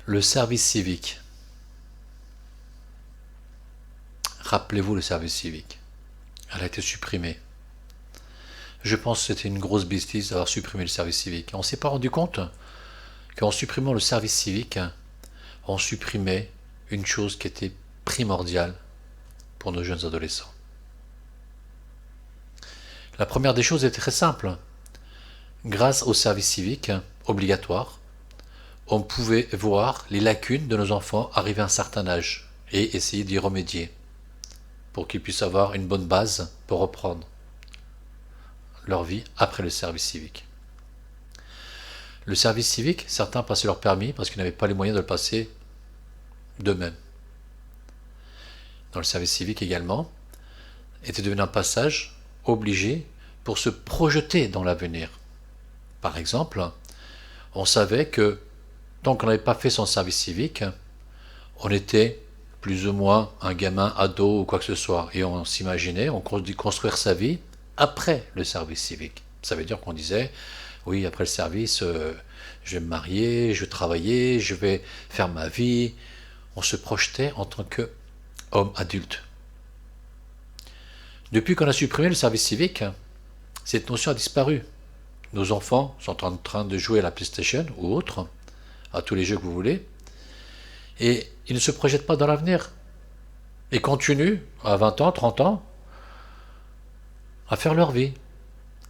Le service civique. Rappelez-vous le service civique. Elle a été supprimée. Je pense que c'était une grosse bêtise d'avoir supprimé le service civique. On ne s'est pas rendu compte qu'en supprimant le service civique, on supprimait une chose qui était primordiale pour nos jeunes adolescents. La première des choses était très simple. Grâce au service civique obligatoire, on pouvait voir les lacunes de nos enfants arriver à un certain âge et essayer d'y remédier pour qu'ils puissent avoir une bonne base pour reprendre leur vie après le service civique. Le service civique, certains passaient leur permis parce qu'ils n'avaient pas les moyens de le passer d'eux-mêmes. Dans le service civique également, était devenu un passage obligé pour se projeter dans l'avenir. Par exemple, on savait que tant qu'on n'avait pas fait son service civique, on était plus ou moins un gamin ado ou quoi que ce soit. Et on s'imaginait, on construire sa vie après le service civique. Ça veut dire qu'on disait, oui, après le service, je vais me marier, je vais travailler, je vais faire ma vie. On se projetait en tant qu'homme adulte. Depuis qu'on a supprimé le service civique, cette notion a disparu. Nos enfants sont en train de jouer à la PlayStation ou autre, à tous les jeux que vous voulez, et ils ne se projettent pas dans l'avenir. Et continuent, à 20 ans, 30 ans, à faire leur vie,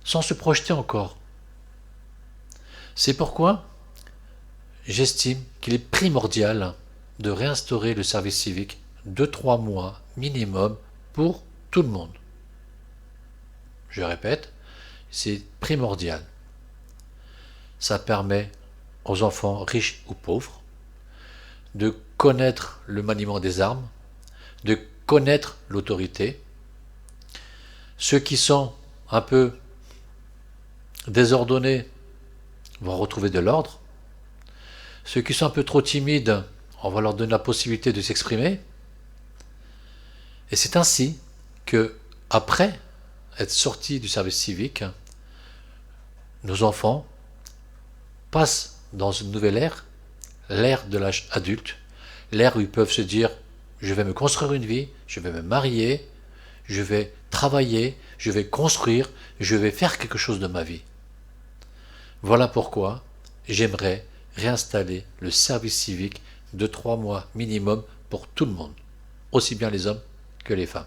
sans se projeter encore. C'est pourquoi j'estime qu'il est primordial de réinstaurer le service civique de 3 mois minimum pour tout le monde. Je répète, c'est primordial. Ça permet aux enfants riches ou pauvres de connaître le maniement des armes, de connaître l'autorité. Ceux qui sont un peu désordonnés vont retrouver de l'ordre. Ceux qui sont un peu trop timides, on va leur donner la possibilité de s'exprimer. Et c'est ainsi que, après être sortis du service civique, nos enfants passent dans une nouvelle ère, l'ère de l'âge adulte, l'ère où ils peuvent se dire, je vais me construire une vie, je vais me marier, je vais travailler, je vais construire, je vais faire quelque chose de ma vie. Voilà pourquoi j'aimerais réinstaller le service civique de 3 mois minimum pour tout le monde, aussi bien les hommes que les femmes.